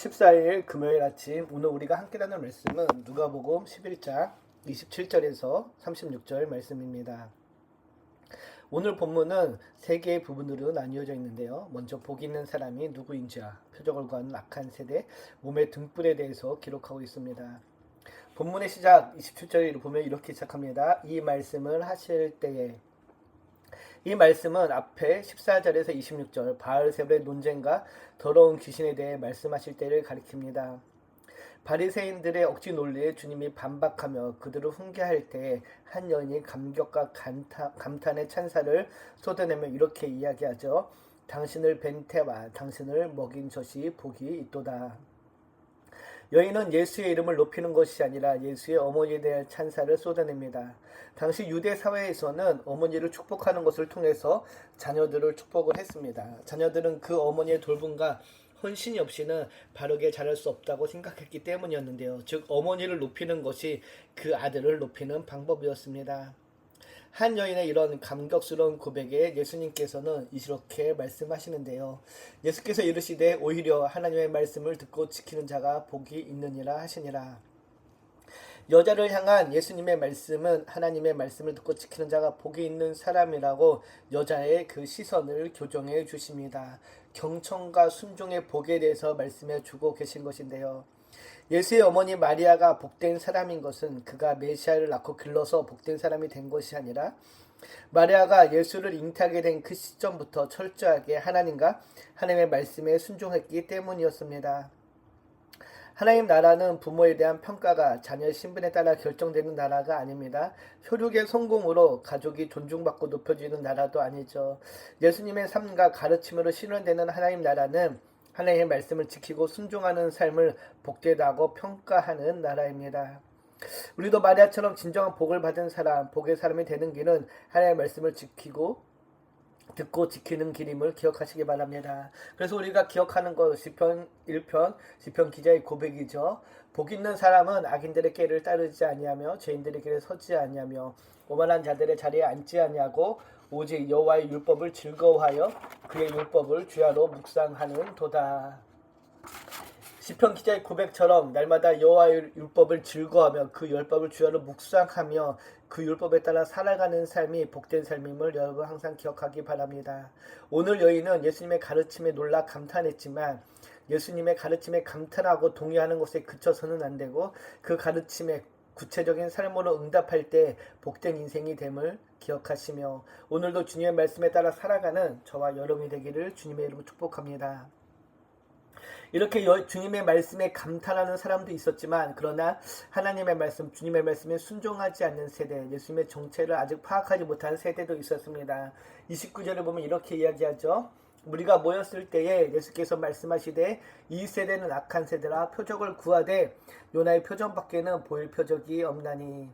14일 금요일 아침 오늘 우리가 함께 나눌 말씀은 누가복음 11장 27절에서 36절 말씀입니다. 오늘 본문은 세 개의 부분으로 나뉘어져 있는데요. 먼저 복 있는 사람이 누구인지와 표적을 구하는 악한 세대, 몸의 등불에 대해서 기록하고 있습니다. 본문의 시작 27절을 보면 이렇게 시작합니다. 이 말씀을 하실 때에, 이 말씀은 앞에 14절에서 26절 바알세불의 논쟁과 더러운 귀신에 대해 말씀하실 때를 가리킵니다. 바리새인들의 억지 논리에 주님이 반박하며 그들을 훈계할 때 한 여인이 감격과 감탄의 찬사를 쏟아내며 이렇게 이야기하죠. 당신을 뵌 태와 당신을 먹인 젖이 복이 있도다. 여인은 예수의 이름을 높이는 것이 아니라 예수의 어머니에 대한 찬사를 쏟아냅니다. 당시 유대 사회에서는 어머니를 축복하는 것을 통해서 자녀들을 축복을 했습니다. 자녀들은 그 어머니의 돌봄과 헌신이 없이는 바르게 자랄 수 없다고 생각했기 때문이었는데요. 즉 어머니를 높이는 것이 그 아들을 높이는 방법이었습니다. 한 여인의 이런 감격스러운 고백에 예수님께서는 이렇게 말씀하시는데요. 예수께서 이르시되 오히려 하나님의 말씀을 듣고 지키는 자가 복이 있느니라 하시니라. 여자를 향한 예수님의 말씀은 하나님의 말씀을 듣고 지키는 자가 복이 있는 사람이라고 여자의 그 시선을 교정해 주십니다. 경청과 순종의 복에 대해서 말씀해 주고 계신 것인데요. 예수의 어머니 마리아가 복된 사람인 것은 그가 메시아를 낳고 길러서 복된 사람이 된 것이 아니라 마리아가 예수를 잉태하게 된 그 시점부터 철저하게 하나님과 하나님의 말씀에 순종했기 때문이었습니다. 하나님 나라는 부모에 대한 평가가 자녀의 신분에 따라 결정되는 나라가 아닙니다. 효력의 성공으로 가족이 존중받고 높여지는 나라도 아니죠. 예수님의 삶과 가르침으로 실현되는 하나님 나라는 하나님의 말씀을 지키고 순종하는 삶을 복되다고 평가하는 나라입니다. 우리도 마리아처럼 진정한 복을 받은 사람, 복의 사람이 되는 길은 하나님의 말씀을 듣고 지키는 길임을 기억하시기 바랍니다. 그래서 우리가 기억하는 것 시편 1편 시편 기자의 고백이죠. 복 있는 사람은 악인들의 길을 따르지 아니하며 죄인들의 길에 서지 아니하며 오만한 자들의 자리에 앉지 아니하고 오직 여호와의 율법을 즐거워하여 그의 율법을 주야로 묵상하는 도다. 시편 기자의 고백처럼 날마다 여호와의 율법을 즐거워하며 그 율법을 주야로 묵상하며 그 율법에 따라 살아가는 삶이 복된 삶임을 여러분 항상 기억하기 바랍니다. 오늘 여인은 예수님의 가르침에 놀라 감탄했지만 예수님의 가르침에 감탄하고 동의하는 것에 그쳐서는 안 되고 그 가르침에 구체적인 삶으로 응답할 때 복된 인생이 됨을 기억하시며 오늘도 주님의 말씀에 따라 살아가는 저와 여러분이 되기를 주님의 이름으로 축복합니다. 이렇게 주님의 말씀에 감탄하는 사람도 있었지만 그러나 하나님의 말씀, 주님의 말씀에 순종하지 않는 세대, 예수님의 정체를 아직 파악하지 못한 세대도 있었습니다. 29절을 보면 이렇게 이야기하죠. 우리가 모였을 때에 예수께서 말씀하시되 이 세대는 악한 세대라 표적을 구하되 요나의 표정밖에는 보일 표적이 없나니.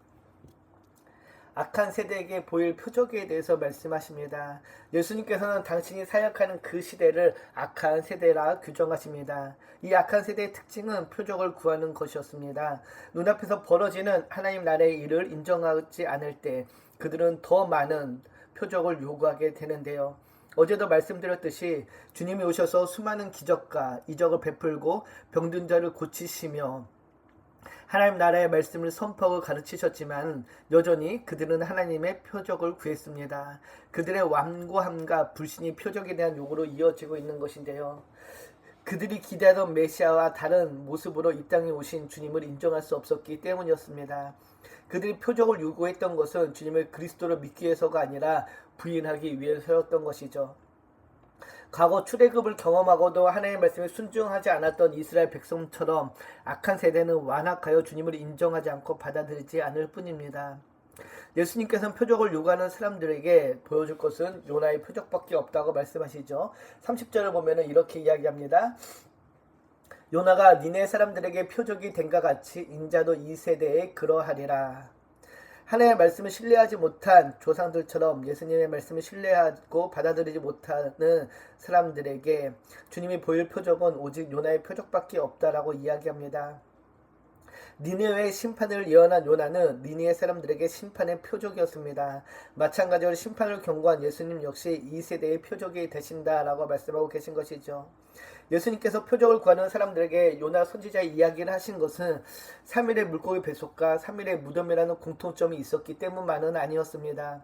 악한 세대에게 보일 표적에 대해서 말씀하십니다. 예수님께서는 당신이 사역하는 그 시대를 악한 세대라 규정하십니다. 이 악한 세대의 특징은 표적을 구하는 것이었습니다. 눈앞에서 벌어지는 하나님 나라의 일을 인정하지 않을 때 그들은 더 많은 표적을 요구하게 되는데요. 어제도 말씀드렸듯이 주님이 오셔서 수많은 기적과 이적을 베풀고 병든 자를 고치시며 하나님 나라의 말씀을 선포하고 가르치셨지만 여전히 그들은 하나님의 표적을 구했습니다. 그들의 완고함과 불신이 표적에 대한 요구로 이어지고 있는 것인데요. 그들이 기대하던 메시아와 다른 모습으로 이 땅에 오신 주님을 인정할 수 없었기 때문이었습니다. 그들이 표적을 요구했던 것은 주님을 그리스도로 믿기 위해서가 아니라 부인하기 위해서였던 것이죠. 과거 출애굽을 경험하고도 하나님의 말씀에 순종하지 않았던 이스라엘 백성처럼 악한 세대는 완악하여 주님을 인정하지 않고 받아들이지 않을 뿐입니다. 예수님께서는 표적을 요구하는 사람들에게 보여줄 것은 요나의 표적밖에 없다고 말씀하시죠. 30절을 보면 이렇게 이야기합니다. 요나가 니네 사람들에게 표적이 된과 같이 인자도 이 세대에 그러하리라. 하나님의 말씀을 신뢰하지 못한 조상들처럼 예수님의 말씀을 신뢰하고 받아들이지 못하는 사람들에게 주님이 보일 표적은 오직 요나의 표적밖에 없다라고 이야기합니다. 니느웨의 심판을 예언한 요나는 니느웨 사람들에게 심판의 표적이었습니다. 마찬가지로 심판을 경고한 예수님 역시 이 세대의 표적이 되신다라고 말씀하고 계신 것이죠. 예수님께서 표적을 구하는 사람들에게 요나 선지자의 이야기를 하신 것은 3일의 물고기 뱃속과 3일의 무덤이라는 공통점이 있었기 때문만은 아니었습니다.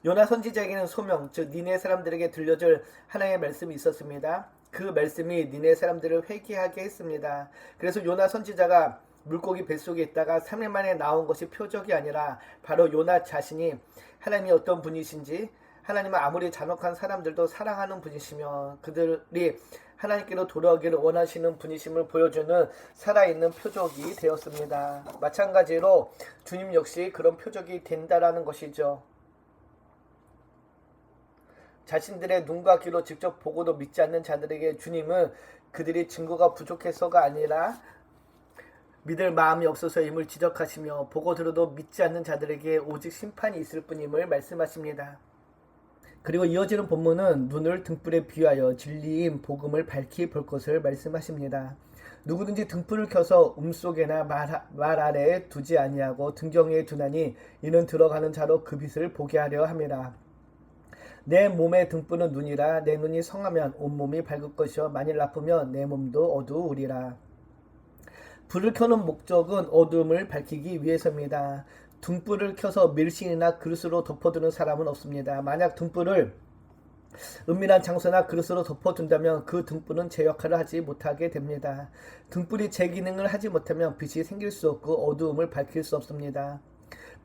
요나 선지자에게는 소명, 즉 니네 사람들에게 들려줄 하나님의 말씀이 있었습니다. 그 말씀이 니네 사람들을 회개하게 했습니다. 그래서 요나 선지자가 물고기 뱃속에 있다가 3일 만에 나온 것이 표적이 아니라 바로 요나 자신이 하나님이 어떤 분이신지, 하나님은 아무리 잔혹한 사람들도 사랑하는 분이시며 그들이 하나님께로 돌아오기를 원하시는 분이심을 보여주는 살아있는 표적이 되었습니다. 마찬가지로 주님 역시 그런 표적이 된다라는 것이죠. 자신들의 눈과 귀로 직접 보고도 믿지 않는 자들에게 주님은 그들이 증거가 부족해서가 아니라 믿을 마음이 없어서임을 지적하시며 보고 들어도 믿지 않는 자들에게 오직 심판이 있을 뿐임을 말씀하십니다. 그리고 이어지는 본문은 눈을 등불에 비유하여 진리인 복음을 밝히 볼 것을 말씀하십니다. 누구든지 등불을 켜서 속에나 말 아래에 두지 아니하고 등경에 두나니 이는 들어가는 자로 그 빛을 보게 하려 함이라. 내 몸의 등불은 눈이라. 내 눈이 성하면 온몸이 밝을 것이요 만일 나쁘면 내 몸도 어두우리라. 불을 켜는 목적은 어둠을 밝히기 위해서입니다. 등불을 켜서 밀신이나 그릇으로 덮어두는 사람은 없습니다. 만약 등불을 은밀한 장소나 그릇으로 덮어둔다면 그 등불은 제 역할을 하지 못하게 됩니다. 등불이 제 기능을 하지 못하면 빛이 생길 수 없고 어두움을 밝힐 수 없습니다.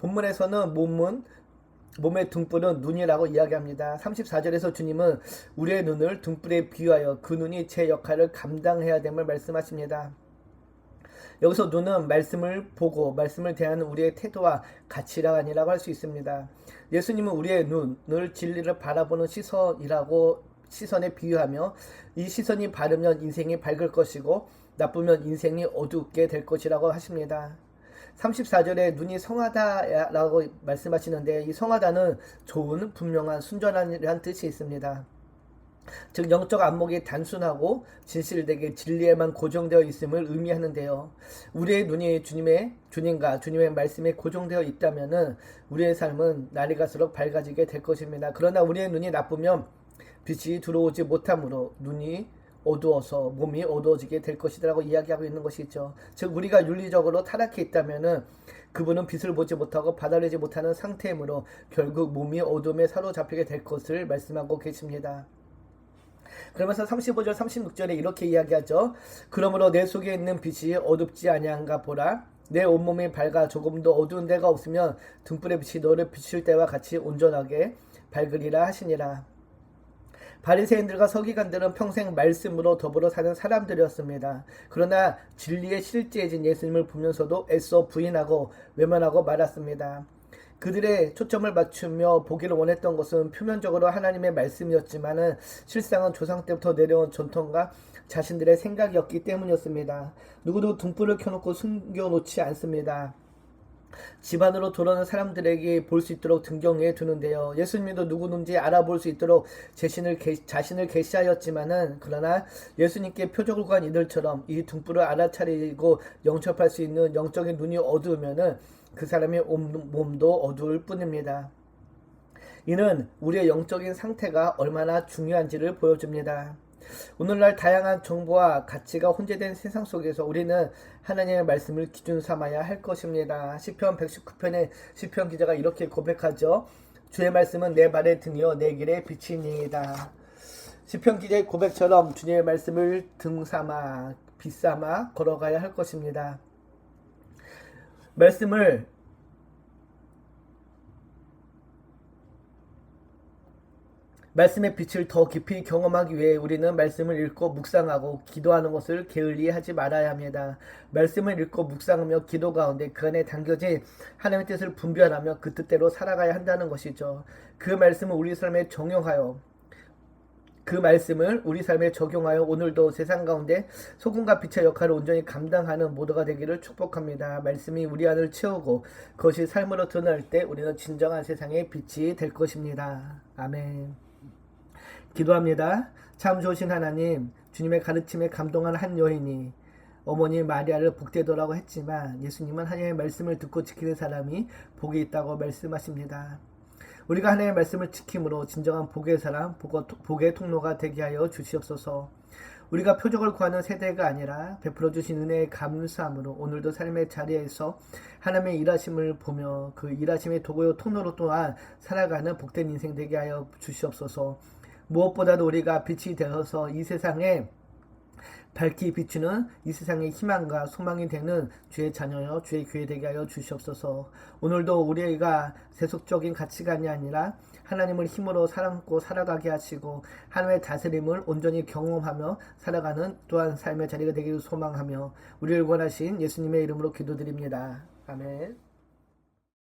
본문에서는 몸의 등불은 눈이라고 이야기합니다. 34절에서 주님은 우리의 눈을 등불에 비유하여 그 눈이 제 역할을 감당해야 됨을 말씀하십니다. 여기서 눈은 말씀을 보고 말씀을 대하는 우리의 태도와 가치가 아니라고 할 수 있습니다. 예수님은 우리의 눈을 진리를 바라보는 시선에 비유하며 이 시선이 바르면 인생이 밝을 것이고 나쁘면 인생이 어둡게 될 것이라고 하십니다. 34절에 눈이 성하다라고 말씀하시는데 이 성하다는 좋은, 분명한, 순전한이라는 뜻이 있습니다. 즉 영적 안목이 단순하고 진실되게 진리에만 고정되어 있음을 의미하는데요. 우리의 눈이 주님과 주님의 말씀에 고정되어 있다면은 우리의 삶은 날이 갈수록 밝아지게 될 것입니다. 그러나 우리의 눈이 나쁘면 빛이 들어오지 못하므로 눈이 어두워서 몸이 어두워지게 될 것이라고 이야기하고 있는 것이죠. 즉 우리가 윤리적으로 타락해 있다면은 그분은 빛을 보지 못하고 받아들이지 못하는 상태이므로 결국 몸이 어둠에 사로잡히게 될 것을 말씀하고 계십니다. 그러면서 35절 36절에 이렇게 이야기하죠. 그러므로 내 속에 있는 빛이 어둡지 아니한가 보라. 내 온몸이 밝아 조금도 어두운 데가 없으면 등불의 빛이 너를 비출 때와 같이 온전하게 밝으리라 하시니라. 바리새인들과 서기관들은 평생 말씀으로 더불어 사는 사람들이었습니다. 그러나 진리의 실제이신 예수님을 보면서도 애써 부인하고 외면하고 말았습니다. 그들의 초점을 맞추며 보기를 원했던 것은 표면적으로 하나님의 말씀이었지만 실상은 조상 때부터 내려온 전통과 자신들의 생각이었기 때문이었습니다. 누구도 등불을 켜놓고 숨겨놓지 않습니다. 집안으로 돌아오는 사람들에게 볼 수 있도록 등경해 두는데요. 예수님도 누구든지 알아볼 수 있도록 자신을 계시하였지만은 그러나 예수님께 표적을 구한 이들처럼 이 등불을 알아차리고 영접할 수 있는 영적인 눈이 어두우면은 그 사람의 몸도 어두울 뿐입니다. 이는 우리의 영적인 상태가 얼마나 중요한지를 보여줍니다. 오늘날 다양한 정보와 가치가 혼재된 세상 속에서 우리는 하나님의 말씀을 기준 삼아야 할 것입니다. 시편 119편의 시편 기자가 이렇게 고백하죠. 주의 말씀은 내 발의 등이요 내 길의 빛이니이다. 시편 기자의 고백처럼 주님의 말씀을 등 삼아 빛 삼아 걸어가야 할 것입니다. 말씀의 빛을 더 깊이 경험하기 위해 우리는 말씀을 읽고 묵상하고 기도하는 것을 게을리 하지 말아야 합니다. 말씀을 읽고 묵상하며 기도 가운데 그 안에 담겨진 하나님의 뜻을 분별하며 그 뜻대로 살아가야 한다는 것이죠. 그 말씀을 우리 삶에 적용하여 오늘도 세상 가운데 소금과 빛의 역할을 온전히 감당하는 모두가 되기를 축복합니다. 말씀이 우리 안을 채우고 그것이 삶으로 드러날 때 우리는 진정한 세상의 빛이 될 것입니다. 아멘. 기도합니다. 참 좋으신 하나님, 주님의 가르침에 감동한 한 여인이 어머니 마리아를 복되도라고 했지만 예수님은 하나님의 말씀을 듣고 지키는 사람이 복이 있다고 말씀하십니다. 우리가 하나님의 말씀을 지킴으로 진정한 복의 사람, 복의 통로가 되게 하여 주시옵소서. 우리가 표적을 구하는 세대가 아니라 베풀어 주신 은혜에 감사함으로 오늘도 삶의 자리에서 하나님의 일하심을 보며 그 일하심의 도구요 통로로 또한 살아가는 복된 인생 되게 하여 주시옵소서. 무엇보다도 우리가 빛이 되어서 이 세상에 밝히 비추는 이 세상의 희망과 소망이 되는 주의 자녀여 주의 교회 되게 하여 주시옵소서. 오늘도 우리가 세속적인 가치관이 아니라 하나님을 힘으로 사랑고 살아가게 하시고 하나님의 다스림을 온전히 경험하며 살아가는 또한 삶의 자리가 되기를 소망하며 우리를 원하신 예수님의 이름으로 기도드립니다. 아멘.